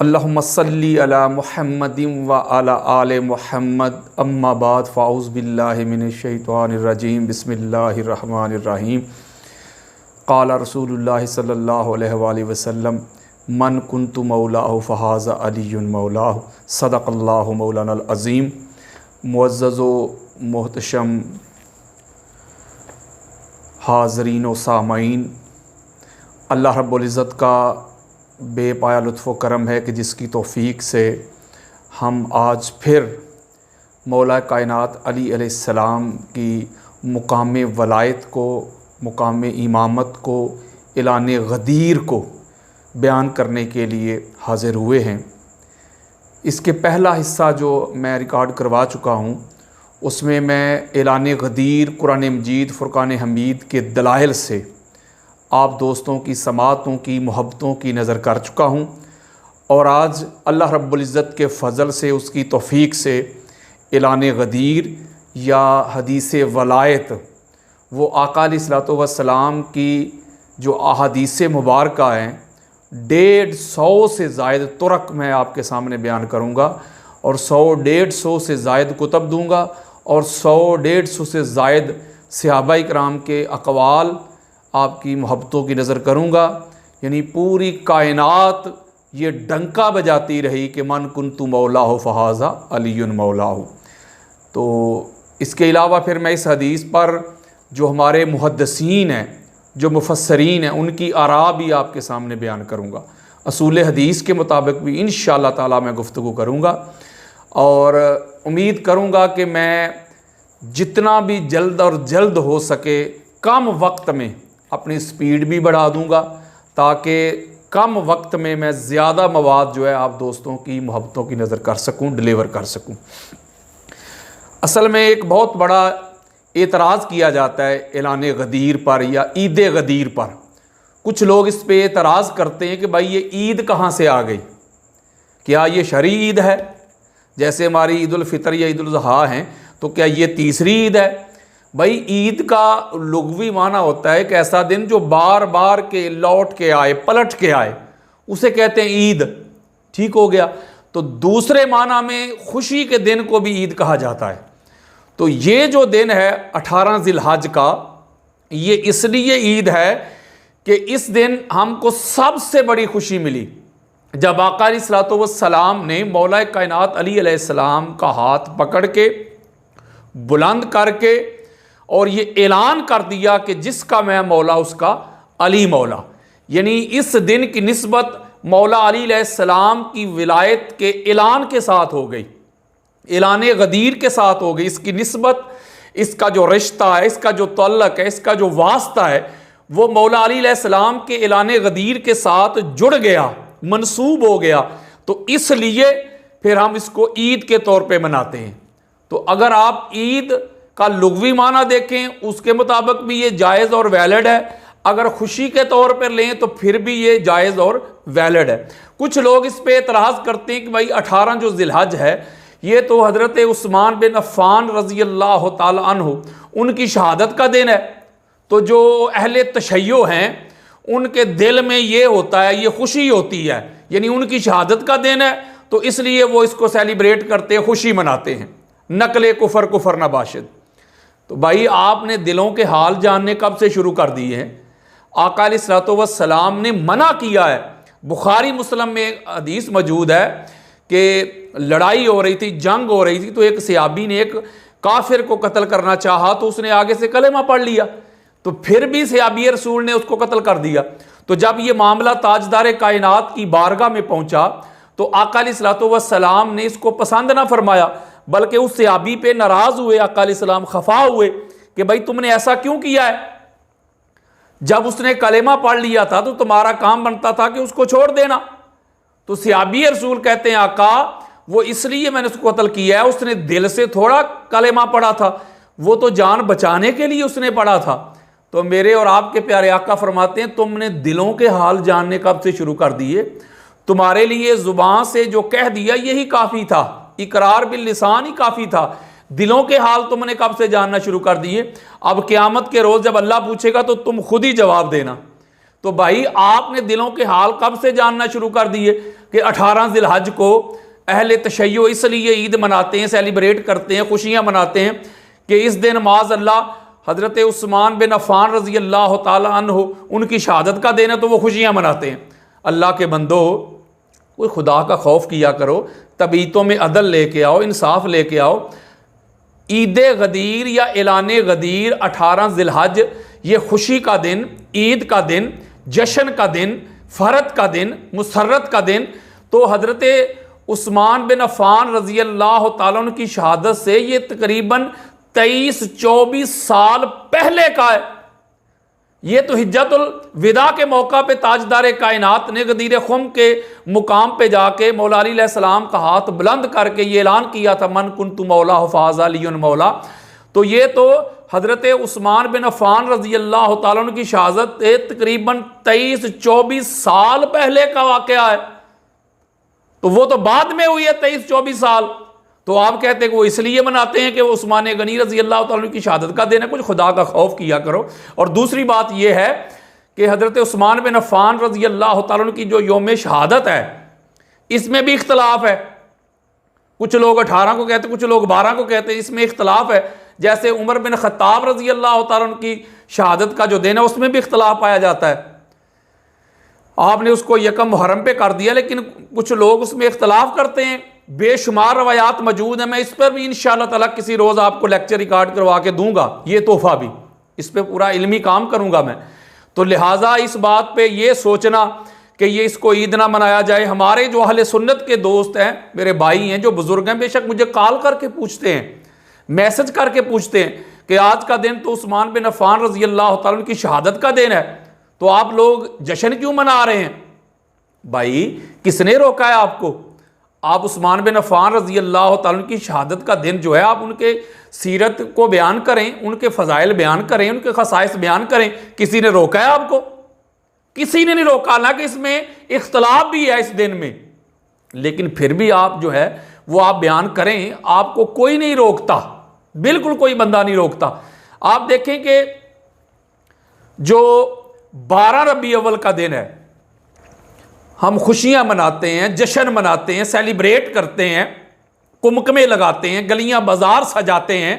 अल्लाहुम्मा सल्ली अला मुहम्मदिन व अला आले मुहम्मद अम्मा बाद फ़ाउज़ बिल्लाहि मिनश शैतानिर रजीम बिस्मिल्लाहिर रहमानिर रहीम। क़ाला रसूलुल्लाह सल्लल्लाहु अलैहि वसल्लम मन कुन्तु मौलाहु फ़हाज़ा अलियुन मौलाहु सदक़ल्लाहु मौलानल अज़ीम। मुअज़्ज़ज़ो मोहतशम हाज़रीन व सामईन, अल्लाह रब्बुल इज़्ज़त का बेपाया लुत्फ़ व करम है कि जिसकी तौफ़ीक़ से हम आज फिर मौला कायनात अली अलैहिस्सलाम की मुकाम वलायत को, मुकाम इमामत को, एलान गदीर को बयान करने के लिए हाज़िर हुए हैं। इसके पहला हिस्सा जो मैं रिकॉर्ड करवा चुका हूँ उसमें मैं एलान गदीर कुरान मजीद फ़ुरक़ान हमीद के दलाइल से आप दोस्तों की समातों की मोहब्बतों की नज़र कर चुका हूँ, और आज अल्लाह रब्बुल इज़्ज़त के फ़ज़ल से, उसकी तौफ़ीक़ से एलान गदीर या हदीस वलायत, वो आका अलैहिस्सलातु वस्सलाम की जो अहादीस मुबारका हैं 150 से ज़ायद तुरक मैं आपके सामने बयान करूँगा, और 100-150 से ज़ायद कुतब दूँगा, और 100-150 से ज़ायद सहाबाए किराम के अक़वाल आपकी मोहब्बतों की नज़र करूँगा। यानी पूरी कायनात ये डंका बजाती रही कि मन कुन्तु मौलाहु फ़हाज़ा अलियुन मौलाहु। तो इसके अलावा फिर मैं इस हदीस पर जो हमारे मुहद्दिसीन हैं, जो मुफस्सरीन हैं, उनकी आरा भी आपके सामने बयान करूँगा। असूल हदीस के मुताबिक भी इंशाअल्लाह ताला मैं गुफ्तगू करूँगा, और उम्मीद करूँगा कि मैं जितना भी जल्द और जल्द हो सके कम वक्त में अपनी स्पीड भी बढ़ा दूँगा, ताकि कम वक्त में मैं ज़्यादा मवाद जो है आप दोस्तों की मोहब्बतों की नज़र कर सकूँ, डिलीवर कर सकूँ। असल में एक बहुत बड़ा एतराज़ किया जाता है एलान गदीर पर या ईद गदीर पर। कुछ लोग इस पे एतराज़ करते हैं कि भाई ये ईद कहाँ से आ गई, क्या ये शरई ईद है? जैसे हमारी ईद उल फ़ितर या ईद उल ज़ुहा हैं, तो क्या ये तीसरी ईद है? भाई ईद का लुग़वी माना होता है कि ऐसा दिन जो बार बार के लौट के आए, पलट के आए, उसे कहते हैं ईद। ठीक हो गया। तो दूसरे माना में खुशी के दिन को भी ईद कहा जाता है। तो ये जो दिन है 18 ज़िलहज का, ये इसलिए ईद है कि इस दिन हमको सबसे बड़ी खुशी मिली जब आका अलैहिस्सलातु वस्सलाम ने मौला कायनात अली अलैहिस्सलाम का हाथ पकड़ के बुलंद करके और ये ऐलान कर दिया कि जिसका मैं मौला उसका अली मौला। यानी इस दिन की निस्बत मौला अली अलैहिस्सलाम की विलायत के ऐलान के साथ हो गई, ऐलान गदीर के साथ हो गई। इसकी निस्बत, इसका जो रिश्ता है, इसका जो तल्लक है, इसका जो वास्ता है, वो मौला अली अलैहिस्सलाम के ऐलान गदीर के साथ जुड़ गया, मंसूब हो गया। तो इसलिए फिर हम इसको ईद के तौर पे मनाते हैं। तो अगर आप ईद का लुग़वी माना देखें, उसके मुताबिक भी ये जायज़ और वैलिड है। अगर खुशी के तौर पर लें तो फिर भी ये जायज़ और वैलिड है। कुछ लोग इस पे एतराज़ करते हैं कि भाई 18 जो ज़िलहज है, ये तो हज़रत उस्मान बिन अफ़्फ़ान रज़ी अल्लाह ताला अन्हु उनकी शहादत का दिन है। तो जो अहले तशय्यो हैं उनके दिल में ये होता है, ये खुशी होती है, यानी उनकी शहादत का दिन है, तो इसलिए वो इसको सेलिब्रेट करते हैं, खुशी मनाते हैं। नकले कुफर कुफर नबाशिद। तो भाई आपने दिलों के हाल जानने कब से शुरू कर दिए हैं? आका अलैहिस्सलातु वस्सलाम ने मना किया है। बुखारी मुस्लिम में एक हदीस मौजूद है कि लड़ाई हो रही थी, जंग हो रही थी, तो एक सहाबी ने एक काफिर को कत्ल करना चाहा, तो उसने आगे से कलेमा पढ़ लिया, तो फिर भी सहाबी रसूल ने उसको कत्ल कर दिया। तो जब ये मामला ताजदार कायनात की बारगाह में पहुंचा तो आका अलैहिस्सलातु वस्सलाम ने इसको पसंद ना फरमाया, बल्कि उस सहाबी पे नाराज हुए। आका अलैहिस्सलाम खफा हुए कि भाई तुमने ऐसा क्यों किया है? जब उसने कलेमा पढ़ लिया था तो तुम्हारा काम बनता था कि उसको छोड़ देना। तो सहाबी रसूल कहते हैं आका वो इसलिए मैंने उसको कत्ल किया है, उसने दिल से थोड़ा कलेमा पढ़ा था, वो तो जान बचाने के लिए उसने पढ़ा था। तो मेरे और आपके प्यारे आका फरमाते हैं तुमने दिलों के हाल जानने कब से शुरू कर दिए? तुम्हारे लिए जुबान से जो कह दिया यही काफ़ी था, इकरार बिल लिसान ही काफ़ी था। दिलों के हाल तुमने कब से जानना शुरू कर दिए? अब क़यामत के रोज़ जब अल्लाह पूछेगा तो तुम खुद ही जवाब देना। तो भाई आपने दिलों के हाल कब से जानना शुरू कर दिए? कि 18 ज़िलहज को अहले तशय्यो इसलिए ईद मनाते हैं, सेलिब्रेट करते हैं, खुशियाँ मनाते हैं कि इस दिन माज़ अल्लाह हज़रत उस्मान बिन अफ़्फ़ान रज़ी अल्लाह ताला अन्हु उनकी शहादत का दिन है, तो वो खुशियाँ मनाते हैं। अल्लाह के बंदो, कोई खुदा का खौफ किया करो, तबीयतों में अदल लेके आओ, इंसाफ लेके आओ। ईद गदीर या ऐलान गदीर 18 ज़िलहज, ये खुशी का दिन, ईद का दिन, जश्न का दिन, फ़रत का दिन, मुसर्रत का दिन। तो हज़रत उस्मान बिन अफ़्फ़ान रज़ी अल्लाह ताला अन्हु की शहादत से ये तकरीबन 23-24 साल पहले का है। ये तो हिज्जतुल विदा के मौका पे ताजदार कायनात ने गदीर खुम के मुकाम पे जाके मौला अली अलैहिस्सलाम का हाथ बुलंद करके ये ऐलान किया था, मन कुन्तु मौला फ़ाज़ा अलीयुन मौला। तो ये तो हज़रत उस्मान बिन अफ़्फ़ान रज़ी अल्लाह ताला अन्हु की शहादत तकरीबन 23-24 साल पहले का वाक़या है। तो वो तो बाद में हुई है 23-24 साल। तो आप कहते हैं कि वो इसलिए मनाते हैं कि वो उस्मान गनी रज़ी अल्लाह ताला की शहादत का दिन है। कुछ खुदा का खौफ किया करो। और दूसरी बात यह है कि हज़रत उस्मान बिन अफ़्फ़ान रज़ी अल्लाह ताला की जो यौम शहादत है, इसमें भी इख्तलाफ है। कुछ लोग 18 को कहते हैं, कुछ लोग 12 को कहते हैं, इसमें इख्तलाफ है। जैसे उमर बिन ख़त्ताब रज़ी अल्लाह ताला की शहादत का जो दिन है, उसमें भी इख्तलाफ पाया जाता है। आपने उसको यकम मुहर्रम पे कर दिया, लेकिन कुछ लोग उसमें इख्तलाफ करते हैं। बेशुमार रवायात मौजूद है। मैं इस पर भी इंशाअल्लाह ताला किसी रोज़ आपको लेक्चर रिकॉर्ड करवा के दूंगा, ये तोहफा भी, इस पर पूरा इल्मी काम करूंगा मैं। तो लिहाजा इस बात पे ये सोचना कि ये इसको ईद ना मनाया जाए, हमारे जो अहले सुन्नत के दोस्त हैं, मेरे भाई हैं, जो बुजुर्ग हैं, बेशक मुझे कॉल करके पूछते हैं, मैसेज करके पूछते हैं कि आज का दिन तो उस्मान बिन अफ़्फ़ान रज़ी अल्लाह ताला की शहादत का दिन है, तो आप लोग जश्न क्यों मना रहे हैं? भाई, किसने रोका है आपको? आप उस्मान बिन अफ़्फ़ान रज़ी अल्लाह ताला की शहादत का दिन जो है, आप उनके सीरत को बयान करें, उनके फ़ज़ाइल बयान करें, उनके खसाइस बयान करें। किसी ने रोका है आपको? किसी ने नहीं रोका। हालांकि इसमें इख्तलाफ भी है इस दिन में, लेकिन फिर भी आप जो है वो आप बयान करें, आपको कोई नहीं रोकता, बिल्कुल कोई बंदा नहीं रोकता। आप देखें कि जो 12 रबी अव्वल का दिन है, हम खुशियां मनाते हैं, जश्न मनाते हैं, सेलिब्रेट करते हैं, कुमकमे लगाते हैं, गलियां बाजार सजाते हैं,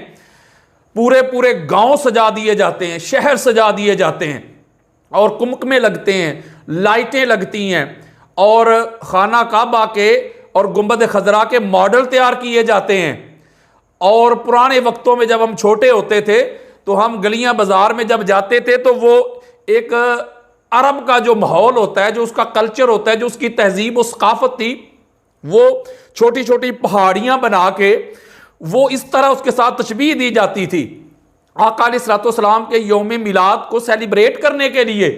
पूरे पूरे गांव सजा दिए जाते हैं, शहर सजा दिए जाते हैं और कुमकमे लगते हैं, लाइटें लगती हैं और खाना काबा के और गुंबद खजरा के मॉडल तैयार किए जाते हैं। और पुराने वक्तों में जब हम छोटे होते थे तो हम गलियां बाजार में जब जाते थे तो वो एक अरब का जो माहौल होता है, जो उसका कल्चर होता है, जो उसकी तहजीब और सकाफत थी, वो छोटी छोटी पहाड़ियां बना के वो इस तरह उसके साथ तशबीह दी जाती थी आका अलैहिस्सलाम के यौम मिलाद को सेलिब्रेट करने के लिए।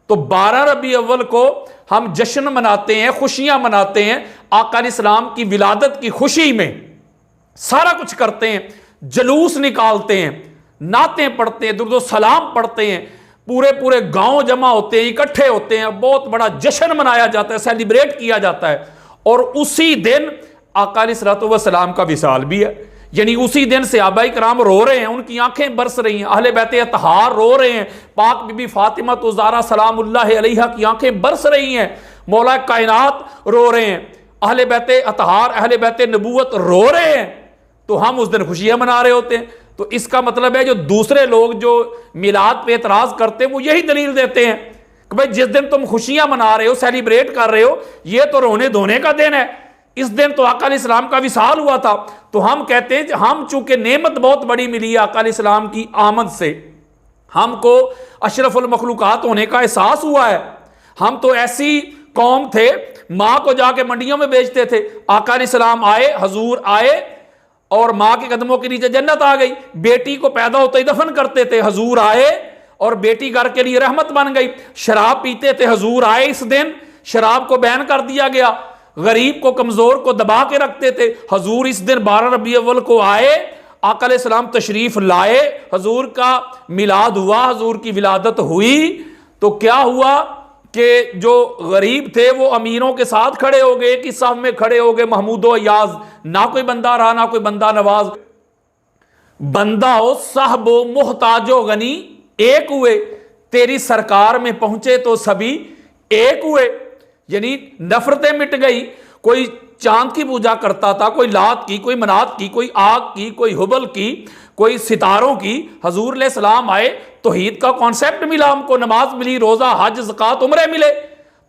तो 12 रबी अव्वल को हम जश्न मनाते हैं, खुशियां मनाते हैं, आका अलैहिस्सलाम की विलादत की खुशी में सारा कुछ करते हैं, जलूस निकालते हैं, नातें पढ़ते हैं, दुरूद सलाम पढ़ते हैं, पूरे पूरे गांव जमा होते हैं, इकट्ठे होते हैं, बहुत बड़ा जश्न मनाया जाता है, सेलिब्रेट किया जाता है। और उसी दिन आका अलैहिस्सलाम का विसाल भी है, यानी उसी दिन सहाबाए किराम रो रहे हैं, उनकी आंखें बरस रही हैं, अहले बैत अतहार रो रहे हैं, पाक बीबी फातिमा तो ज़ारा सलामुल्लाह अलैहा की आंखें बरस रही हैं, मौला कायनात रो रहे हैं, अहले बैत अतहार, अहले बैत नबूवत रो रहे हैं, तो हम उस दिन खुशियां मना रहे होते हैं। तो इसका मतलब है जो दूसरे लोग जो मिलाद पे एतराज करते हैं वो यही दलील देते हैं कि भाई जिस दिन तुम खुशियां मना रहे हो, सेलिब्रेट कर रहे हो, ये तो रोने धोने का दिन है, इस दिन तो आका अलैहिस्सलाम का विसाल हुआ था। तो हम कहते हैं हम चूंकि नेमत बहुत बड़ी मिली है आका अलैहिस्सलाम की आमद से, हमको अशरफुल मखलूकात होने का एहसास हुआ है। हम तो ऐसी कौम थे, माँ को जाके मंडियों में बेचते थे, आका अलैहिस्सलाम आए, हजूर आए और माँ के कदमों के नीचे जन्नत आ गई। बेटी को पैदा होते ही दफन करते थे, हजूर आए और बेटी घर के लिए रहमत बन गई। शराब पीते थे, हजूर आए, इस दिन शराब को बैन कर दिया गया। गरीब को, कमजोर को दबा के रखते थे, हजूर इस दिन 12 रबी अव्वल को आए, आका अलैहिस्सलाम तशरीफ लाए, हजूर का मिलाद हुआ, हजूर की विलादत हुई। तो क्या हुआ कि जो गरीब थे वो अमीरों के साथ खड़े हो गए, कि साहब में खड़े हो गए, महमूदो अयाज, ना कोई बंदा रहा ना कोई बंदा नवाज, बंदा हो साहबो मुहताजो गनी एक हुए, तेरी सरकार में पहुंचे तो सभी एक हुए। यानी नफरतें मिट गई। कोई चांद की पूजा करता था, कोई लात की, कोई मनात की, कोई आग की, कोई हुबल की, कोई सितारों की। हजूर अलैहिस्सलाम आए, तौहीद का कॉन्सेप्ट मिला हमको, नमाज मिली, रोजा, हज, ज़कात, उम्रे मिले।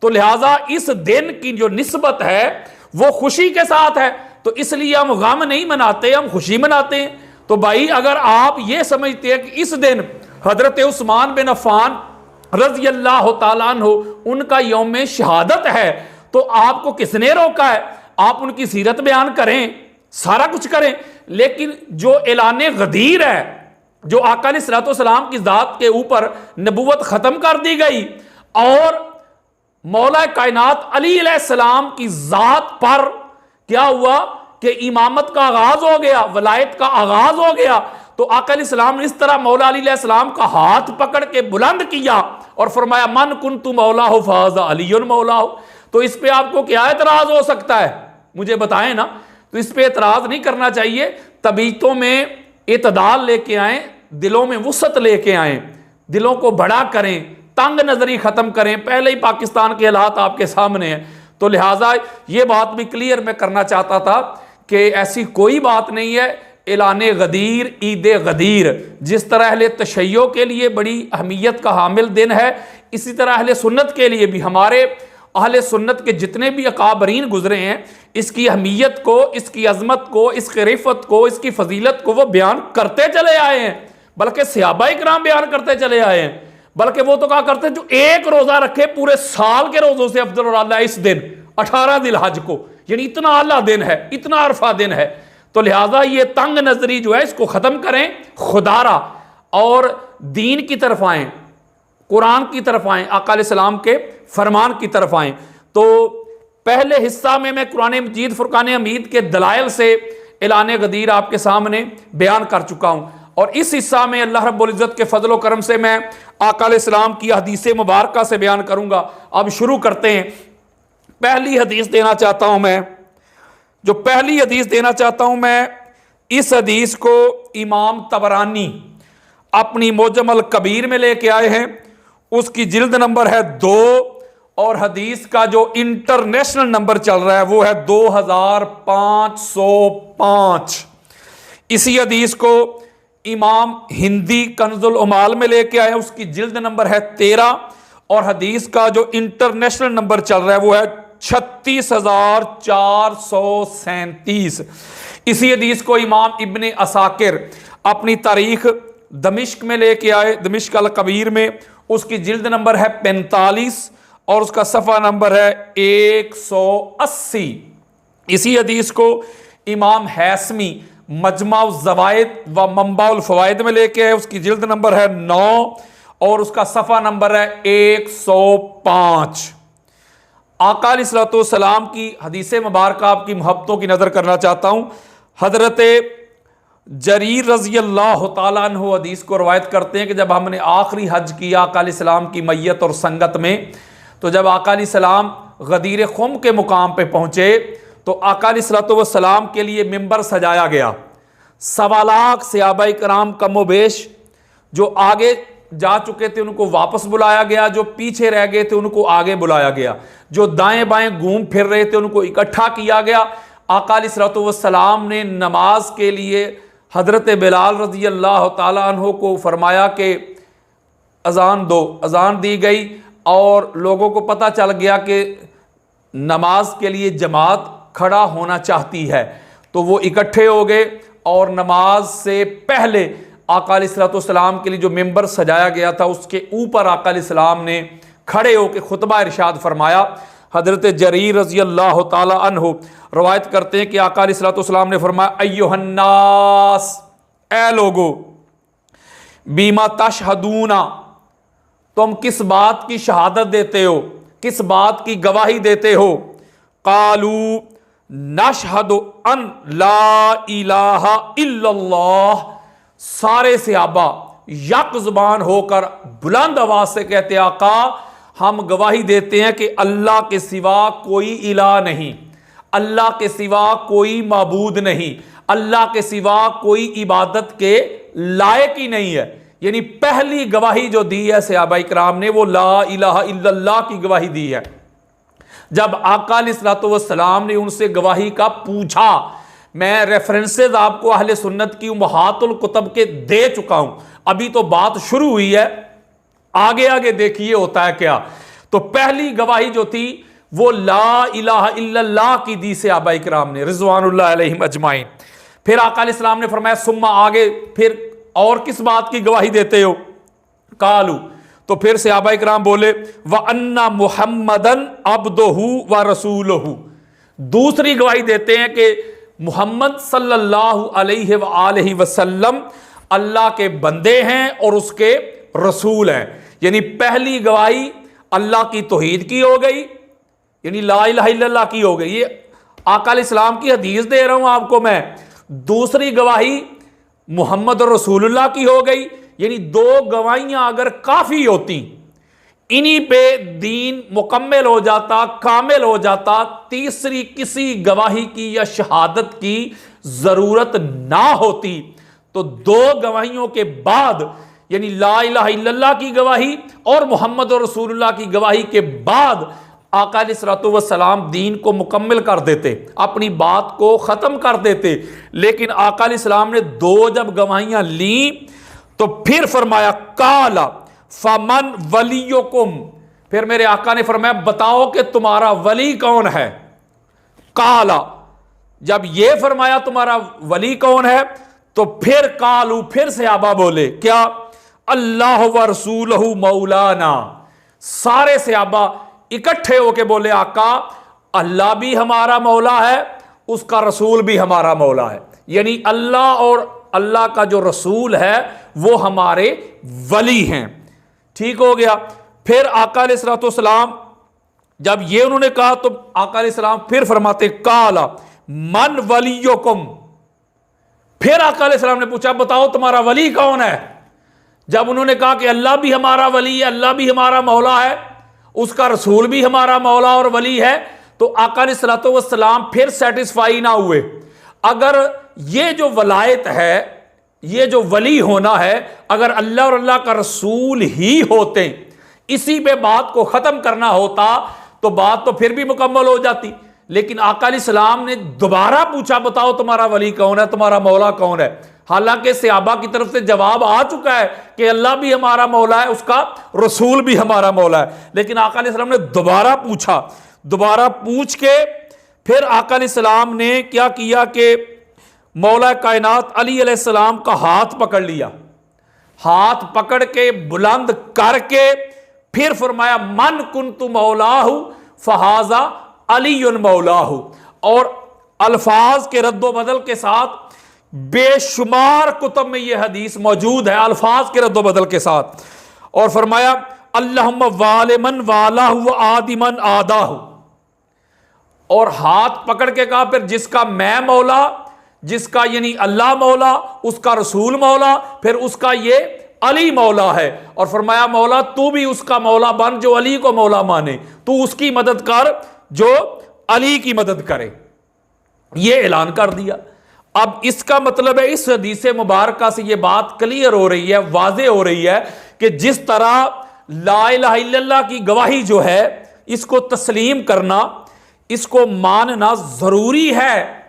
तो लिहाजा इस दिन की जो निस्बत है वो खुशी के साथ है। तो इसलिए हम गम नहीं मनाते, हम खुशी मनाते हैं। तो भाई अगर आप ये समझते हैं कि इस दिन हजरत उस्मान बिन अफ़्फ़ान रज़ी अल्लाह तआला अन्हु उनका यौम शहादत है, तो आपको किसने रोका है? आप उनकी सीरत बयान करें, सारा कुछ करें, लेकिन जो ऐलान गदीर है, जो आका अलैहिस्सलाम की ज़ात के ऊपर नबूवत ख़त्म कर दी गई और मौला कायनात अली अलैहिस्सलाम की ज़ात पर क्या हुआ कि इमामत का आगाज हो गया, वलायत का आगाज हो गया। तो आका अलैहिस्सलाम ने इस तरह मौला अली अलैहिस्सलाम का हाथ पकड़ के बुलंद किया और फरमाया मन कुन्तु मौला हो फाज़ा अलीयुन मौला हो। तो इस पे आपको क्या एतराज हो सकता है, मुझे बताएं ना। तो इस पे एतराज नहीं करना चाहिए। तबीयतों में इतदाल लेके आए, दिलों में वुसत लेके आए, दिलों को बड़ा करें, तंग नजरी खत्म करें। पहले ही पाकिस्तान के हालात आपके सामने हैं, तो लिहाजा ये बात भी क्लियर मैं करना चाहता था कि ऐसी कोई बात नहीं है। ऐलान गदीर, ईद गदीर जिस तरह अहले तशय्यो के लिए बड़ी अहमियत का हामिल दिन है, इसी तरह अहले सुन्नत के लिए भी, हमारे अहले सुन्नत के जितने भी अकाबरीन गुजरे हैं, इसकी अहमियत को, इसकी अजमत को, इसकी रिफत को, इसकी फजीलत को वो बयान करते चले आए हैं। बल्कि सहाबाए किराम बयान करते चले आए हैं। बल्कि वो तो कहा करते जो एक रोजा रखे पूरे साल के रोजों से अफजल और आला इस दिन 18 जिलहज को, यानी इतना आला दिन है, इतना अरफा दिन है। तो लिहाजा ये तंग नजरी जो है इसको खत्म करें, खुदारा और दीन की तरफ आएं, कुरान की तरफ आएं, आका अलैहिस्सलाम के फरमान की तरफ आएं। तो पहले हिस्सा में मैं कुरान मजीद फुरकान हमीद के दलाइल से ऐलान गदीर आपके सामने बयान कर चुका हूं, और इस हिस्सा में अल्लाह रब्बुल इज़्ज़त के फजल करम से मैं आका अलैहिस्सलाम की हदीस मुबारका से बयान करूंगा। अब शुरू करते हैं। पहली हदीस देना चाहता हूं मैं, जो पहली हदीस देना चाहता हूं मैं, इस हदीस को इमाम तबरानी अपनी मोजम अल कबीर में लेके आए हैं। उसकी जिल्द नंबर है 2 और हदीस का जो इंटरनेशनल नंबर चल रहा है वो है 2505। इसी हदीस को इमाम हिंदी कंजुल उमाल में लेके आए, उसकी जिल्द नंबर है 13 और हदीस का जो इंटरनेशनल नंबर चल रहा है वो है 36,437। इसी हदीस को इमाम इब्ने असाकिर अपनी तारीख दमिश्क में लेके आए, दमिश्क अल कबीर में, उसकी जिल्द नंबर है 45 और उसका सफ़ा नंबर है 180। इसी हदीस को इमाम हैसमी मजमा ज़वाइद व मंबाउल फ़वाइद में लेके आए, उसकी जिल्द नंबर है 9 और उसका सफ़ा नंबर है 105। आका अलैहिस्सलाम की हदीस मुबारक आपकी मोहब्बतों की नज़र करना चाहता हूँ। हज़रत जरीर रज़ी अल्लाह तआला अन्हु हदीस को रवायत करते हैं कि जब हमने आखिरी हज किया आका अलैहिस्सलाम की मैयत और संगत में, तो जब आका अलैहिस्सलाम गदीर खुम के मुकाम पे पहुँचे तो आका अलैहिस्सलाम के लिए मिंबर सजाया गया। 1.25 लाख सहाबाए किराम कमोबेश जो आगे जा चुके थे उनको वापस बुलाया गया, जो पीछे रह गए थे उनको आगे बुलाया गया, जो दाएं बाएं घूम फिर रहे थे उनको इकट्ठा किया गया। आका अलैहिस्सलाम ने नमाज के लिए हज़रत बिलाल रज़ी अल्लाह तआला अन्हु को फरमाया कि अजान दो। अजान दी गई और लोगों को पता चल गया कि नमाज के लिए जमात खड़ा होना चाहती है, तो वो इकट्ठे हो गए और नमाज से पहले आका अलैहिस्सलाम के लिए जो मिंबर सजाया गया था उसके ऊपर आका अलैहिस्सलाम ने खड़े होकर खुतबा इरशाद फरमाया। हज़रत जरीर रज़ी अल्लाह तआला अन्हु रवायत करते हैं कि आका अलैहिस्सलाम ने फरमाया अय्युहन्नास, ए लोगो, बीमा तशहदूना, तुम किस बात की शहादत देते हो, किस बात की गवाही देते हो। कालू नशहदु अन ला इलाहा इल्लल्लाह, सारे सहाबा यक जुबान होकर बुलंद आवाज से कहते आका हम गवाही देते हैं कि अल्लाह के सिवा कोई इलाह नहीं, अल्लाह के सिवा कोई माबूद नहीं, अल्लाह के सिवा कोई इबादत के लायक ही नहीं है। यानी पहली गवाही जो दी है सहाबाए किराम ने वो ला इलाहा इल्लल्लाह की गवाही दी है। जब आका अलैहिस्सलातु वस्सलाम ने उनसे गवाही का पूछा, मैं रेफरेंसेज आपको अहले सुन्नत की उम्महातुल कुतुब के दे चुका हूं, अभी तो बात शुरू हुई है, आगे आगे देखिए होता है क्या। तो पहली गवाही जो थी वो ला इलाहा इल्लल्लाह की दी से सहाबा इकराम ने रिज़वानुल्लाह अलैहिम अजमाइन। फिर आका अलैहिस्सलाम ने फरमाया सुम्मा, आगे फिर और किस बात की गवाही देते हो? कालू, तो फिर सहाबा इकराम बोले व अन्ना मुहम्मदन अब्दुहु व रसूलुहु। दूसरी गवाही देते हैं कि मुहम्मद सल्लल्लाहु अलैहि वसल्लम अल्लाह के बंदे हैं और उसके रसूल हैं। यानी पहली गवाही अल्लाह की तौहीद की हो गई, यानी ला इलाहा इल्लल्लाह की हो गई, ये आका अलैहिस्सलाम की हदीस दे रहा हूं आपको मैं। दूसरी गवाही मुहम्मद और रसूलुल्लाह की हो गई, यानी दो गवाहियां अगर काफी होती, इन्हीं पे दीन मुकम्मल हो जाता, कामिल हो जाता, तीसरी किसी गवाही की या शहादत की जरूरत ना होती। तो दो गवाहियों के बाद, यानी ला इलाहा इल्लल्लाह की गवाही और मुहम्मद और रसूलुल्लाह की गवाही के बाद आका अलैहिस्सलातु वस्सलाम दीन को मुकम्मल कर देते, अपनी बात को ख़त्म कर देते। लेकिन आका अलैहिस्सलाम ने दो जब गवाहियां ली तो फिर फरमाया काला फमन वलियुकुम, फिर मेरे आका ने फरमाया बताओ कि तुम्हारा वली कौन है। काला, जब ये फरमाया तुम्हारा वली कौन है, तो फिर कालू, फिर सहाबा बोले क्या? अल्लाह व रसूलहु मौलाना। सारे सहाबा इकट्ठे होके बोले आका अल्लाह भी हमारा मौला है, उसका रसूल भी हमारा मौला है। यानी अल्लाह और अल्लाह का जो रसूल है वो हमारे वली हैं। ठीक हो गया। फिर आका अलैहिस्सलातु वस्सलाम जब ये उन्होंने कहा तो आका अलैहिस्सलाम फिर फरमाते काला मन वलियुकुम। फिर आका अलैहिस्सलाम ने पूछा बताओ तुम्हारा वली कौन है। जब उन्होंने कहा कि अल्लाह भी हमारा वली है, अल्लाह भी हमारा मौला है, उसका रसूल भी हमारा मौला और वली है, तो आका अलैहिस्सलातु वस्सलाम फिर सेटिस्फाई ना हुए। अगर ये जो वलायत है, ये जो वली होना है, अगर अल्लाह और अल्लाह का रसूल ही होते, इसी पे बात को खत्म करना होता तो बात तो फिर भी मुकम्मल हो जाती। लेकिन आका अलैहिस्सलाम ने दोबारा पूछा बताओ तुम्हारा वली कौन है, तुम्हारा मौला कौन है। हालांकि सहाबा की तरफ से जवाब आ चुका है कि अल्लाह भी हमारा मौला है, उसका रसूल भी हमारा मौला है। लेकिन आका अलैहिस्सलाम ने दोबारा पूछा, दोबारा पूछ के फिर आका अलैहिस्सलाम ने क्या किया कि मौला कायनात अली अलैहिस्सलाम का हाथ पकड़ लिया, हाथ पकड़ के बुलंद करके फिर फरमाया मन कुन्तु मौलाहु फहाजा अलीयुन मौलाहु। और अल्फाज के रद्दो बदल के साथ बेशुमार कुतुब में यह हदीस मौजूद है, अल्फाज के रद्दो बदल के साथ। और फरमाया अल्लाहुम्मा वालिमन वालाहु व आदिमन आदाहु। और हाथ पकड़ के कहा फिर जिसका मैं मौला, जिसका यानी अल्लाह मौला, उसका रसूल मौला, फिर उसका ये अली मौला है। और फरमाया मौला तू भी उसका मौला बन जो अली को मौला माने, तू उसकी मदद कर जो अली की मदद करे। ये ऐलान कर दिया। अब इसका मतलब है इस हदीस मुबारका से ये बात क्लियर हो रही है, वाज़े हो रही है कि जिस तरह ला इलाहा इल्लल्लाह की गवाही जो है इसको तस्लीम करना, इसको मानना जरूरी है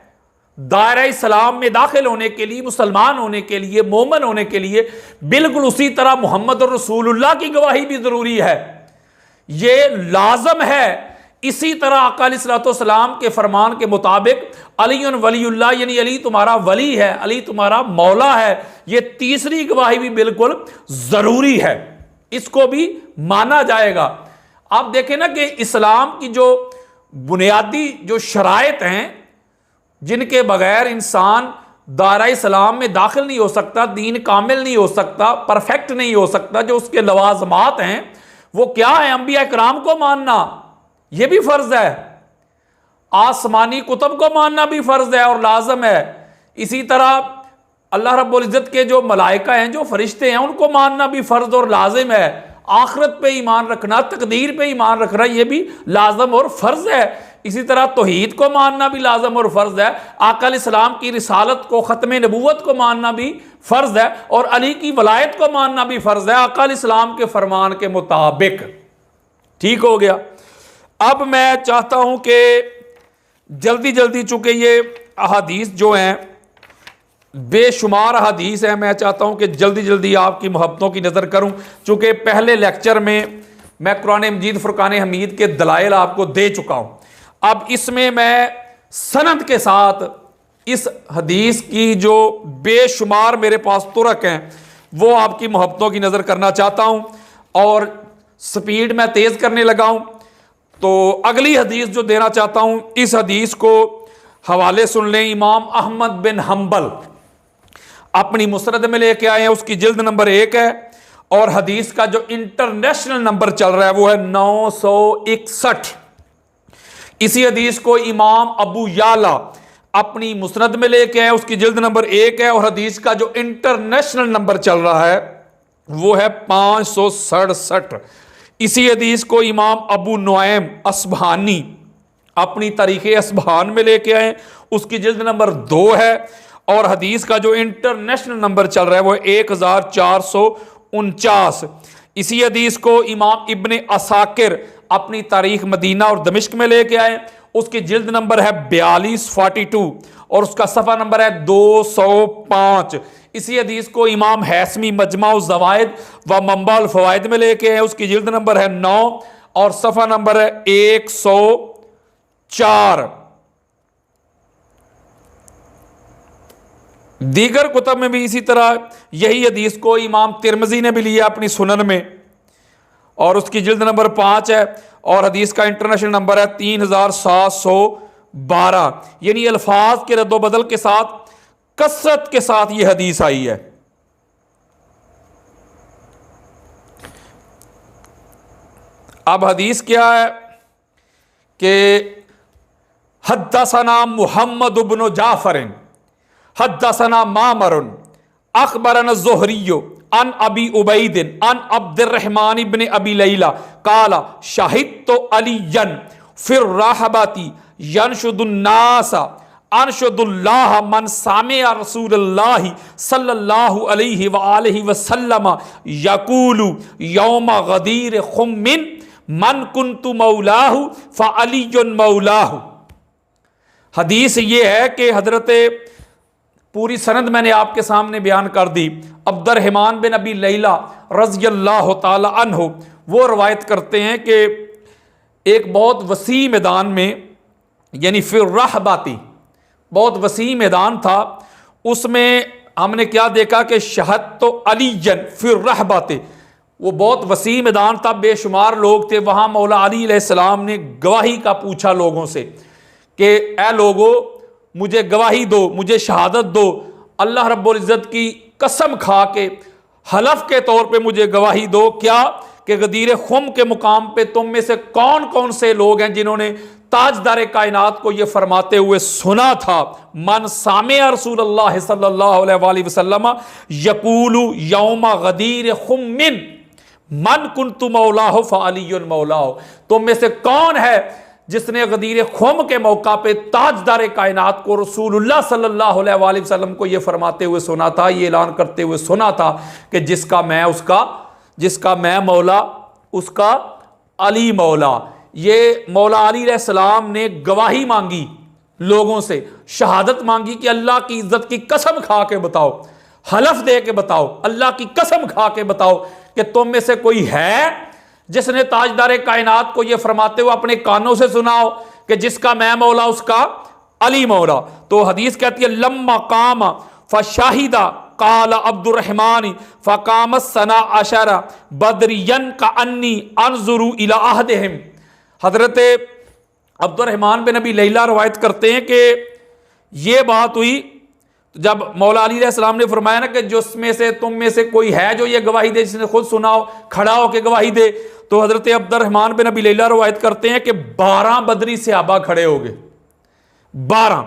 दायरा इस्लाम में दाखिल होने के लिए, मुसलमान होने के लिए, मोमन होने के लिए। बिल्कुल उसी तरह मोहम्मद और रसूलुल्लाह की गवाही भी जरूरी है, ये लाजम है। इसी तरह आका अलैहिस्सलातु वस्सलाम के फरमान के मुताबिक अलीयुन वलीउल्लाह, यानी अली तुम्हारा वली है, अली तुम्हारा मौला है, ये तीसरी गवाही भी बिल्कुल जरूरी है, इसको भी माना जाएगा। आप देखें ना कि इस्लाम की जो बुनियादी जो शराइत हैं जिनके बगैर इंसान दायरा इस्लाम में दाखिल नहीं हो सकता, दीन कामिल नहीं हो सकता, परफेक्ट नहीं हो सकता, जो उसके लवाजमात हैं वो क्या है? अंबिया इकराम को मानना ये भी फर्ज है, आसमानी कुतुब को मानना भी फर्ज है और लाजम है। इसी तरह अल्लाह रब्बुल इज्जत के जो मलाइका हैं, जो फरिश्ते हैं, उनको मानना भी फर्ज और लाजिम है। आखिरत पे ईमान रखना, तकदीर पे ईमान रखना, ये भी लाजम और फर्ज है। इसी तरह तौहीद को मानना भी लाजम और फर्ज है। आका अलैहिस्सलाम की रिसालत को, खत्म नबूवत को मानना भी फर्ज है और अली की वलायत को मानना भी फर्ज है आका अलैहिस्सलाम के फरमान के मुताबिक। ठीक हो गया। अब मैं चाहता हूं कि जल्दी जल्दी, चूंकि ये अहादीस जो हैं बेशुमार अहादीस हैं, मैं चाहता हूं कि जल्दी जल्दी आपकी मोहब्बतों की नज़र करूं। चूंकि पहले लेक्चर में मैं कुरान मजीद फुरकान हमीद के दलाइल आपको दे चुका हूं, अब इसमें मैं सनद के साथ इस हदीस की जो बेशुमार मेरे पास तुरक हैं वो आपकी मोहब्बतों की नज़र करना चाहता हूं, और स्पीड मैं तेज़ करने लगा हूं। तो अगली हदीस जो देना चाहता हूं, इस हदीस को हवाले सुन लें। इमाम अहमद बिन हम्बल अपनी मुसनद में लेके आए हैं, उसकी जिल्द नंबर 1 है, और हदीस का जो इंटरनेशनल नंबर चल रहा है वो है 961। इसी हदीस को इमाम अबू याला अपनी मुसनद में लेके आए, उसकी जिल्द नंबर 1 है, और हदीस का जो इंटरनेशनल नंबर चल रहा है वो है 567। इसी हदीस को इमाम अबू नुआइम अस्बहानी अपनी तारीख़ अस्बहान में लेके आए, उसकी जिल्द नंबर 2 है, और हदीस का जो इंटरनेशनल नंबर चल रहा है वो 1449। इसी हदीस को इमाम इब्ने असाकिर अपनी तारीख मदीना और दमिश्क में लेके आए, उसकी जिल्द नंबर है 4242 और उसका सफ़ा नंबर है 205। इसी हदीस को इमाम हैसमी मजमा ज़वाइद व मंबा अल फ़वाइद में लेके आए, उसकी जिल्द नंबर है 9 और सफ़ा नंबर है 104। दीगर कुतब में भी इसी तरह यही हदीस को इमाम तिरमिज़ी ने भी लिया अपनी सुनन में, और उसकी जिल्द नंबर 5 है, और हदीस का इंटरनेशनल नंबर है 3712। यानी अल्फाज के रद्दोबदल के साथ, कसरत के साथ यह हदीस आई है। अब हदीस क्या है कि हद्दसना मुहम्मद इब्न जाफर हद्दसना मामरुन अखबरना ज़ुहरियो अन अबी उबैदिन अन अब्दुर्रहमान इब्न अबी लैला काला शाहिदतु अलियन फिर राहबाती यनशुदुन्नासा अनशुदुल्लाह मन सामिअ रसूलुल्लाह सल्लल्लाहु अलैहि व आलिहि वसल्लम यकूलु यौम गदीर खुम्मिन मन कुन्तु मौलाहु फ़अलियुन मौलाहु। हदीस ये है कि हजरत, पूरी सनद मैंने आपके सामने बयान कर दी, अब्दुर्रहमान बिन अबी लैला रज़ियल्लाहु ताला अन्हु वो रवायत करते हैं कि एक बहुत वसी मैदान में, यानी फिर रहबाती, बहुत वसी मैदान था, उसमें हमने क्या देखा कि शहद तो अलीजन फिर रहबाती, वो बहुत वसी मैदान था, बेशुमार लोग थे वहाँ। मौला अली अलैहिस्सलाम ने गवाही का पूछा लोगों से कि ए लोगो मुझे गवाही दो, मुझे शहादत दो, अल्लाह रब्बुल इज़्ज़त की कसम खा के हलफ के तौर पे मुझे गवाही दो, क्या कि गदीर खुम के मुकाम पे तुम में से कौन कौन से लोग हैं जिन्होंने ताजदार कायनात को ये फरमाते हुए सुना था, मन सामिअ रसूलुल्लाह सल्लल्लाहु अलैहि वसल्लम यकूलु यौम गदीर खुम्मिन मन कुन्तु मौलाहु फ़अलियुन मौलाहु। तुम में से कौन है जिसने गदीर खुम के मौका पे ताजदार कायनात को रसूलुल्लाह सल्लल्लाहु अलैहि वसल्लम को ये फरमाते हुए सुना था, ये ऐलान करते हुए सुना था कि जिसका मैं मौला उसका अली मौला। ये मौला अली अलैहिस्सलाम ने गवाही मांगी लोगों से, शहादत मांगी कि अल्लाह की इज्जत की कसम खा के बताओ, हलफ दे के बताओ, अल्लाह की कसम खा के बताओ कि तुम में से कोई है जिसने ताजदार कायनात को यह फरमाते हुए अपने कानों से सुनाओ कि जिसका मैं मौला उसका अली मौला। तो हदीस कहती है लम्मा काम फशाहिदा काला अब्दुर्रहमान फ़काम सना अशरा बदरियन का अन्नी अनजुरु इला अहदिहिम। हजरत अब्दुर्रहमान बिन अबी लैला रवायत करते हैं कि ये बात हुई जब मौला अली अलैहिस्सलाम ने फरमाया ना कि जिसमें से तुम में से कोई है जो ये गवाही दे, जिसने खुद सुनाओ, खड़ा होकर गवाही दे। तो हजरत अब्दुर्रहमान बिन अबी लैला रवायत करते हैं कि 12 बदरी सहाबा खड़े हो गए, 12,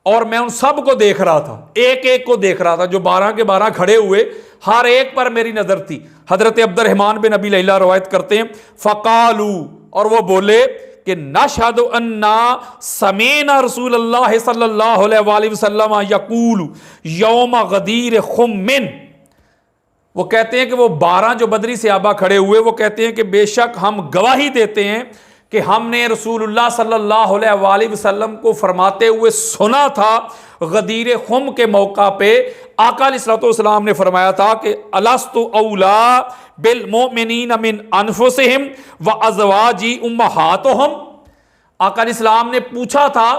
और मैं उन सब को देख रहा था, एक एक को देख रहा था, जो 12 के 12 खड़े हुए, हर एक पर मेरी नजर थी। हजरत अब्दुर्रहमान बिन अबी लैला रवायत करते हैं फ़कालू, और वो बोले कि नशहदु अन्ना समीना रसूलुल्लाह सल्लल्लाहु अलैहि वसल्लम यकूलु यौम गदीर खुम्मिन। वो कहते हैं कि वो 12 जो बदरी सहाबा खड़े हुए वो कहते हैं कि बेशक हम गवाही देते हैं कि हमने रसूलुल्लाह सल्लल्लाहु अलैहि वसल्लम को फरमाते हुए सुना था गदीर खुम के मौका पे। आका अलैहिस्सलातु वस्सलाम ने फरमाया था कि अलस्तु औला बिल मोमिनीन मिन अनफुसिहिम व अज़वाजी उम्महातुहुम। आका अलैहिस्सलाम ने पूछा था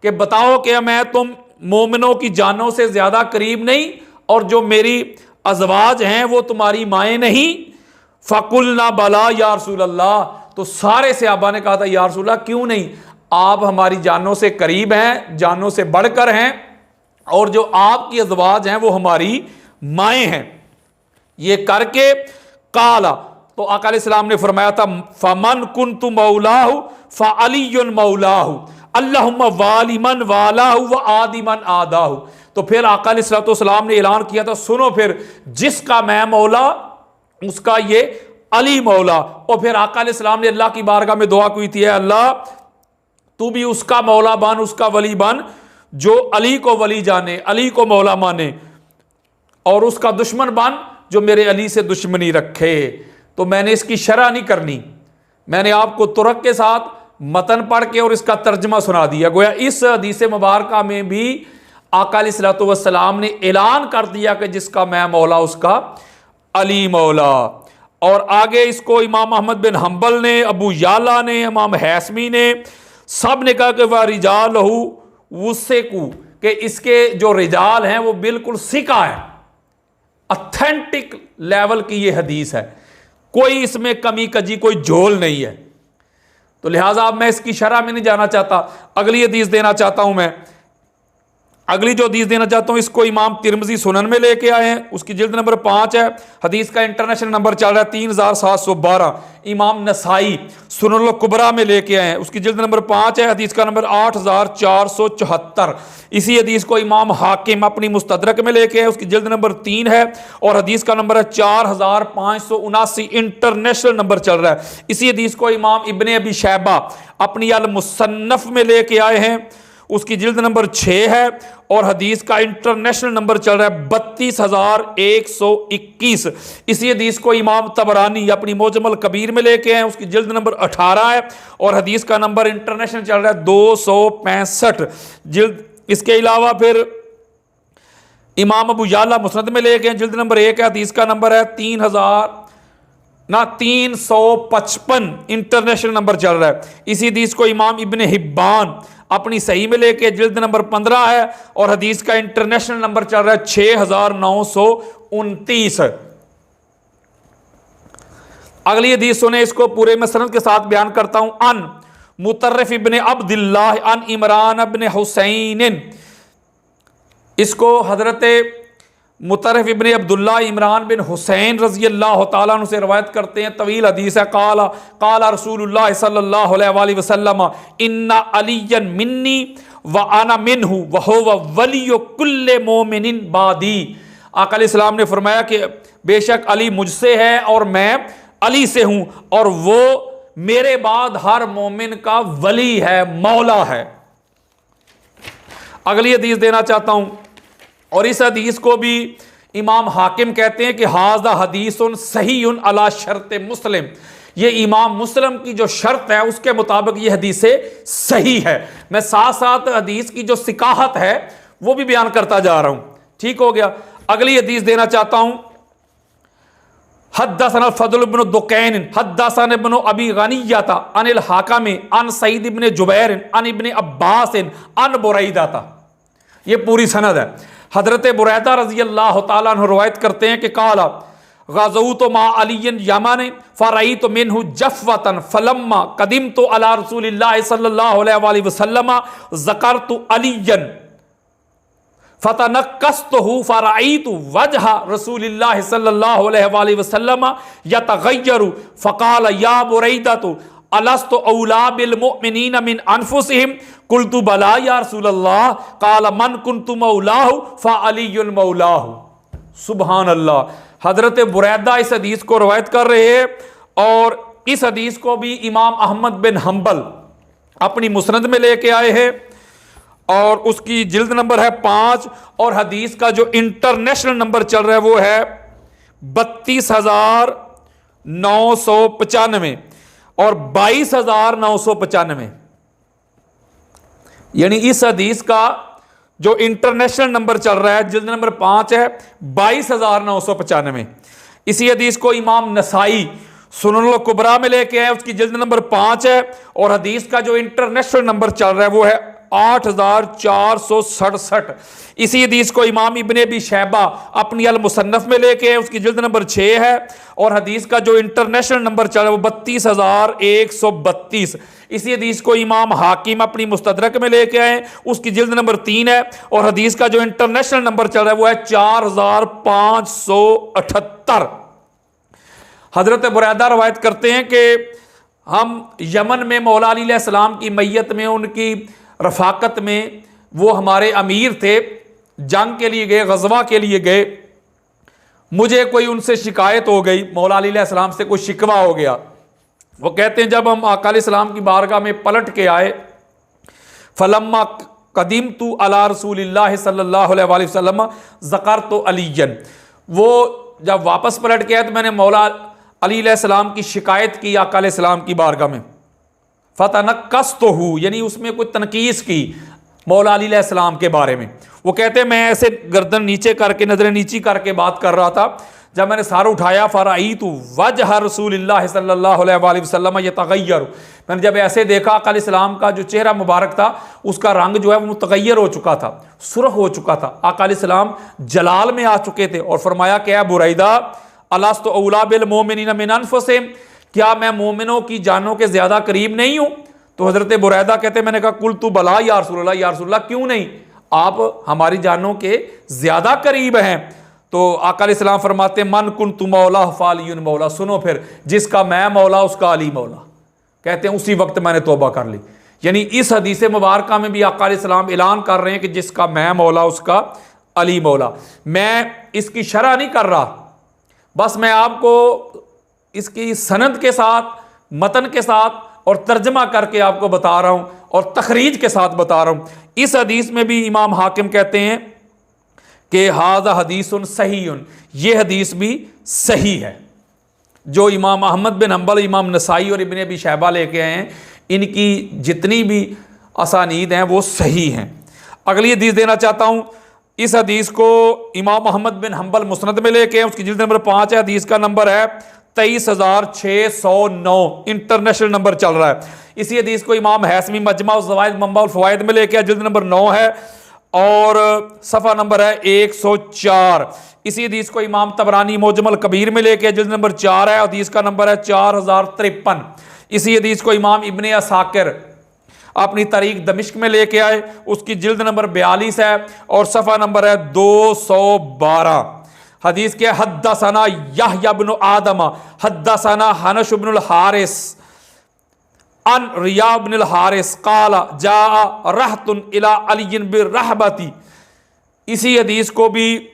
कि बताओ क्या मैं तुम मोमिनों की जानों से ज्यादा करीब नहीं, और जो मेरी अज़वाज हैं वो तुम्हारी माएँ नहीं। फ़कुलना बला या रसूल अल्लाह, तो सारे सहाबा ने कहा था या रसूल अल्लाह क्यों नहीं, आप हमारी जानों से करीब हैं, जानों से बढ़कर हैं, और जो आपकी अज़वाज हैं वो हमारी माएँ हैं। ये करके काला, तो आका अलैहिस्सलाम ने फरमाया था फमन कुन्तु मौलाहु फ़अलियुन मौलाहु अल्लाहुम्मा वालिमन वालाहु व आदिमन आदाहु। तो फिर आका अलैहिस्सलाम ने ऐलान किया था सुनो फिर, जिसका मैं मौला उसका ये अली मौला। और फिर आका अलैहिस्सलाम ने अल्लाह की बारगाह में दुआ की थी, अल्लाह तू भी उसका मौला बन, उसका वली बन जो अली को वली जाने, अली को मौला माने, और उसका दुश्मन बन जो मेरे अली से दुश्मनी रखे। तो मैंने इसकी शरह नहीं करनी, मैंने आपको तुरक के साथ मतन पढ़ के और इसका तर्जमा सुना दिया। गोया इस हदीस मुबारका में भी आका अलैहिस्सलातु वस्सलाम ने ऐलान कर दिया कि जिसका मैं मौला उसका अली मौला। और आगे इसको इमाम अहमद बिन हम्बल ने, अबू याला ने, इमाम हैसमी ने, सब ने कहा कि वह रिजाल वुसेकु, कि इसके जो रिजाल हैं वो बिल्कुल सिका है, ऑथेंटिक लेवल की ये हदीस है, कोई इसमें कमी कजी कोई झोल नहीं है। तो लिहाजा अब मैं इसकी शरह में नहीं जाना चाहता, अगली हदीस देना चाहता हूं मैं। अगली जो हदीस देना चाहता हूं इसको इमाम तिरमिज़ी सुनन में लेके आए हैं, उसकी जिल्द नंबर 5 है, हदीस का इंटरनेशनल नंबर चल रहा है 3712। इमाम नसाई सुनन कुबरा में लेके आए हैं, उसकी जिल्द नंबर 5 है, हदीस का नंबर 8474। इसी हदीस को इमाम हाकिम अपनी मुस्तदरक में लेके आए, उसकी जिल्द नंबर 3 है, और हदीस का नंबर है 4579, इंटरनेशनल नंबर चल रहा है। इसी हदीस को इमाम इब्ने अबी शैबा अपनी अल मुसन्नफ में लेके आए हैं, उसकी जिल्द नंबर 6 है, और हदीस का इंटरनेशनल नंबर चल रहा है 32121। इसी हदीस को इमाम तबरानी अपनी मोजमल कबीर में लेके आए, उसकी जिल्द नंबर 18 है, और हदीस का नंबर इंटरनेशनल चल रहा है 265 जिल्द। इसके अलावा फिर इमाम अबू याला मुस्नद में लेके आए, जिल्द नंबर 1 है, हदीस का नंबर है 355 इंटरनेशनल नंबर चल रहा है। इसी हदीस को इमाम इब्ने हिब्बान अपनी सही में लेके जिल्द नंबर 15 है, और हदीस का इंटरनेशनल नंबर चल रहा है 6929। अगली हदीस सुने, इसको पूरे मसनद के साथ बयान करता हूं। अन मुतर्रिफ इब्ने अब्दुल्लाह अन इमरान इब्ने हुसैन, इसको हजरत मुतर्रिफ इब्ने अब्दुल्लाह इमरान बिन हुसैन रज़ी अल्लाह तआला अन्हु से रवायत करते हैं, तवील हदीस है। काला काला रसूलुल्लाह सल्लल्लाहु अलैहि वसल्लम इन्ना अलियन मिन्नी व अना मिन्हु व हुवा वलियु कुल्ले मोमिनिन बादी। आका अलैहिस्सलाम ने फरमाया कि बेशक अली मुझसे है और मैं अली से हूं, और वो मेरे बाद हर मोमिन का वली है, मौला है। अगली हदीस देना चाहता हूं, और इस हदीस को भी इमाम हाकिम कहते हैं कि हाज़ा हदीसुन सहीउन अला शर्त मुस्लिम, ये इमाम मुस्लिम की जो शर्त है उसके मुताबिक ये हदीस सही है। मैं साथ साथ हदीस की जो सिकाहत है वो भी बयान करता जा रहा हूं, ठीक हो गया। अगली हदीस देना चाहता हूं, हद्दसना फद्ल इब्न दुकैन हद्दसना इब्न अबी गनियता अनिल हाकम अन सईद इब्न जुबैर अन इब्न अब्बास अन बुरैदा। ये पूरी सनद है। हजरत बुरैदा रजी अल्लाह तआला अन्हु रवायत करते हैं कि काला ग़ज़ौतु मा अलियन यमन फ़रअयतु मिन्हु जफ़वतन फ़लम्मा क़दिमतु अला रसूलिल्लाह सल्लल्लाहु अलैहि वसल्लम ज़करतु अलियन फ़तनक्कस्तुहु फ़रअयतु वजह रसूलिल्लाह सल्लल्लाहु अलैहि वसल्लम यतग़य्यरु फ़क़ाल या बुरैदतु अलस्तु औला बिल मुमिनीन मिन अनफुसिहिम कुल्तु बला या रसूलल्लाह क़ाल मन कुन्तु मौलाहु फ़अलियुल मौलाहु। सुभान अल्लाह। हजरत बुरैदा इस हदीस को रवायत कर रहे हैं, और इस हदीस को भी इमाम अहमद बिन हम्बल अपनी मुस्नद में लेके आए हैं, और उसकी जिल्द नंबर है 5, और हदीस का जो इंटरनेशनल नंबर चल रहा है वो है 32995। और 22,995। यानी इस हदीस का जो इंटरनेशनल नंबर चल रहा है, जिल्द नंबर 5 है, 22,995। इसी हदीस को इमाम नसाई सुनन कुबरा में लेके आए, उसकी जिल्द नंबर 5 है, और हदीस का जो इंटरनेशनल नंबर चल रहा है वो है 8,467। इसी हदीस को इमाम इब्ने अबी शैबा अपनी अल मुसन्नफ में लेके आए, उसकी जिल्द नंबर 6 है, और हदीस का जो इंटरनेशनल नंबर चल रहा है वो 32,132। इसी हदीस को इमाम हाकिम अपनी मुस्तदरक में लेके आए, उसकी जिल्द नंबर 3 है, और हदीस का जो इंटरनेशनल नंबर चल रहा है वो है 4,578। हजरत बुरैदा रवायत करते हैं कि हम यमन में मौला अली अलैहिस्सलाम की मैयत में, उनकी रफाकत में, वो हमारे अमीर थे, जंग के लिए गए, गजवा के लिए गए। मुझे कोई उनसे शिकायत हो गई, मौला अली अलैहिस्सलाम से कोई शिकवा हो गया। वो कहते हैं जब हम आका अलैहिस्सलाम की बारगाह में पलट के आए, फलम्मा कदीम तू अला रसूलिल्लाह सल्लल्लाहु अलैहि वसल्लम ज़करतु अलीयन। वो जब वापस पलट के आए तो मैंने मौला अली अलैहिस्सलाम की शिकायत की आका अलैहिस्सलाम की बारगाह में। फतनक्कस्तुहु, यानी उसमें कोई तनकीस की मौला अली अलैहिस्सलाम के बारे में। वो कहते हैं मैं ऐसे गर्दन नीचे करके, नजरें नीची करके बात कर रहा था, जब मैंने सर उठाया फराईतु वजह रसूलिल्लाह सल्लल्लाहु अलैहि वसल्लम यतगय्यर। मैंने जब ऐसे देखा आका अलैहिस्सलाम का जो चेहरा मुबारक था उसका रंग जो है वो मुतगय्यर हो चुका था, सुर्ख हो चुका था। आका अलैहिस्सलाम जलाल में आ चुके थे और फरमाया क्या बुरैदा अलस्तु औला बिल मोमिनीन मिन अनफुसिहिम, क्या मैं मोमिनों की जानों के ज्यादा करीब नहीं हूं? तो हजरत बुरैदा कहते मैंने कहा कुल तू बला या रसूलल्लाह, या रसूलल्लाह क्यों नहीं, आप हमारी जानों के ज्यादा करीब हैं। तो आका अलैहिस्सलाम फरमाते मन कुन तु मौला फालियुन मौला, सुनो फिर जिसका मैं मौला उसका अली मौला। कहते हैं उसी वक्त मैंने तौबा कर ली। यानी इस हदीस मुबारक में भी आका अलैहिस्सलाम ऐलान कर रहे हैं कि जिसका मैं मौला उसका अली मौला। मैं इसकी शरह नहीं कर रहा, बस मैं आपको इसकी सनद के साथ, मतन के साथ और तर्जमा करके आपको बता रहा हूं और तखरीज के साथ बता रहा हूं। इस हदीस में भी इमाम हाकिम कहते हैं कि हाज़ा हदीसुन सहीउन, ये हदीस भी सही है। जो इमाम अहमद बिन हंबल, इमाम नसाई और इब्ने अबी शैबा लेके आए हैं, इनकी जितनी भी असानीद हैं वो सही हैं। अगली हदीस देना चाहता हूं। इस हदीस को इमाम अहमद बिन हंबल मुस्नद में लेके आए, उसकी जिल्द नंबर 5 है, हदीस का नंबर है 23,609, इंटरनेशनल नंबर चल रहा है। इसी हदीस को इमाम हैसमी मजमा ज़वाइद मंबा फ़वाइद में लेके आए, जिल्द नंबर 9 है और सफ़ा नंबर है 104। इसी हदीस को इमाम तबरानी मोजमल कबीर में लेके जिल्द नंबर 4 है, हदीस का नंबर है 4053। इसी हदीस को इमाम इब्ने असाकिर अपनी तारीख दमिश्क में लेके आए, उसकी जिल्द नंबर 42 है और सफ़ा नंबर है 212। हदीस के हद्दसना यहया इब्न आदम हद्दसना हनश इब्नुल हारिस अन रिया इब्नुल हारिस काला जा रहतुन इला अली बिरहबती। इसी हदीस को भी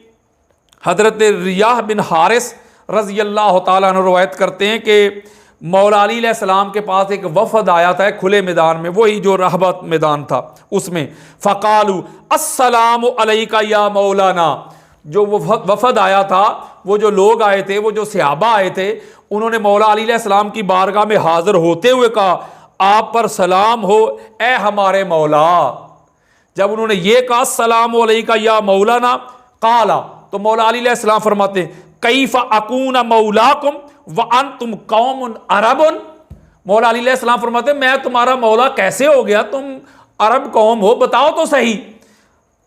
हजरत रिया बिन हारिस रज़ी अल्लाह तआला अन्हु रवायत करते हैं कि मौला अली अलैहिस्सलाम के पास एक वफद आया था खुले मैदान में, वही जो रहबत मैदान था उसमें। फ़कालू अस्सलामु अलैका या मौलाना, जो वो वफद आया था, वो जो लोग आए थे, वो जो सहाबा आए थे, उन्होंने मौला अली अलैहिस्सलाम की बारगाह में हाजिर होते हुए कहा आप पर सलाम हो ए हमारे मौला। जब उन्होंने ये कहा अस्सलामु अलैका या मौलाना काला, तो मौला अली अलैहिस्सलाम फरमाते कैफा अकूना मौलाकुम व अंतुम कौमुन अरबुन। मौला अली अलैहिस्सलाम फरमाते मैं तुम्हारा मौला कैसे हो गया, तुम अरब कौम हो, बताओ तो सही।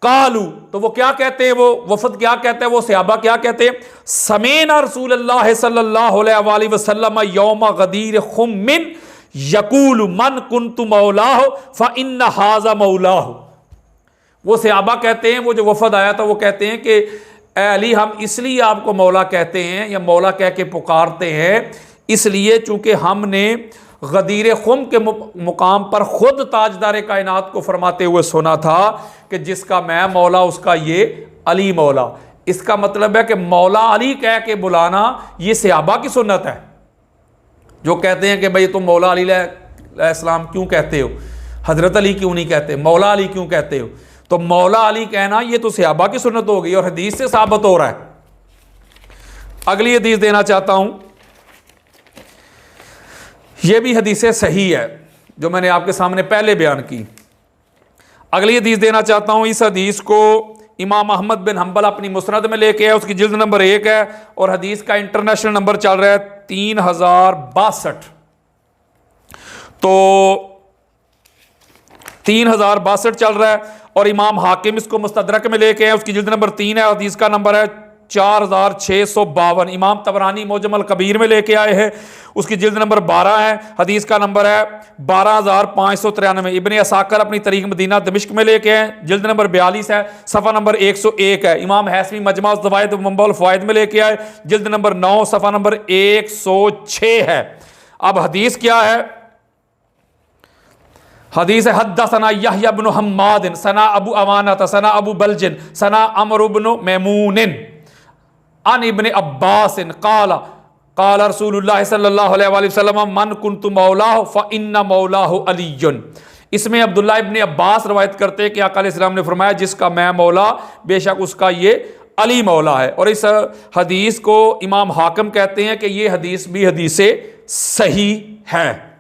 कालू, तो वो क्या कहते हैं, वो वफद क्या कहते हैं, वो सहाबा क्या कहते हैं, समेना रसूलुल्लाह सल्लल्लाहु अलैहि वसल्लम यौम गदीर खुम्मिन यकूलु मन कुन्तु मौलाहु फ इन्न हाज़ा मौलाहु। वो सहाबा कहते हैं, वो जो वफद आया था वो कहते हैं कि ए अली हम इसलिए आपको मौला कहते हैं या मौला कह के पुकारते हैं इसलिए चूंकि हमने गदीर खुम के मुकाम पर खुद ताजदार कायनात को फरमाते हुए सुना था कि जिसका मैं मौला उसका ये अली मौला। इसका मतलब है कि मौला अली कह के बुलाना ये सहाबा की सुन्नत है। जो कहते हैं कि भाई तुम मौला अली अलैहिस्सलाम क्यों कहते हो, हजरत अली क्यों नहीं कहते, मौला अली क्यों कहते हो, तो मौला अली कहना ये तो सहाबा की सुन्नत हो गई और हदीस से साबित हो रहा है। अगली हदीस देना चाहता हूं। ये भी हदीस सही है जो मैंने आपके सामने पहले बयान की। अगली हदीस देना चाहता हूं। इस हदीस को इमाम अहमद बिन हंबल अपनी मुस्नद में लेके है, उसकी जिल्द नंबर 1 है और हदीस का इंटरनेशनल नंबर चल रहा है 3062। तो 3062 चल रहा है और इमाम हाकिम इसको मुस्तदरक में लेके हैं, उसकी जिल्द नंबर 3 है, हदीस का नंबर है 4652। इमाम तबरानी मोजमल कबीर में लेके आए हैं, उसकी जिल्द नंबर 12 है, हदीस का नंबर है 12593। इब्ने असाकर अपनी तरीक मदीना दमिश्क में लेके हैं, जिल्द नंबर 42 है, सफ़ा नंबर 101 है। इमाम हैसमी मजमा ज़वाइद मंबउल फ़वाइद में लेके आए, जिल्द नंबर 9, सफ़ा नंबर 106 है। अब हदीस क्या है? हदीस है हद्दसना यहया इब्न हम्माद सना अबू अवाना सना अबू बलजिन सना अमर इब्न मैमून अन इब्न अब्बास काला काला रसूलुल्लाह सल्लल्लाहु अलैहि वसल्लम मन कुन्तु मौलाहु फ इन्ना मौलाहु अलीयुन। इसमें अब्दुल्लाह इब्न अब्बास रवायत करते हैं कि आका अलैहिस्सलाम ने फरमाया जिसका मैं मौला बेशक उसका ये अली मौला है। और इस हदीस को इमाम हाकिम कहते हैं कि ये हदीस भी हदीस सही है।